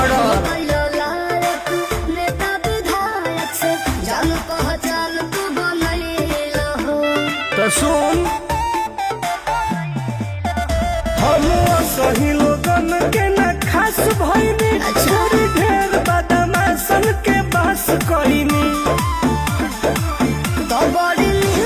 बड़ा तो सुन हम सही लोगन के न खास भइनी अच्छा। ढेर बदमाशन के बस कइनी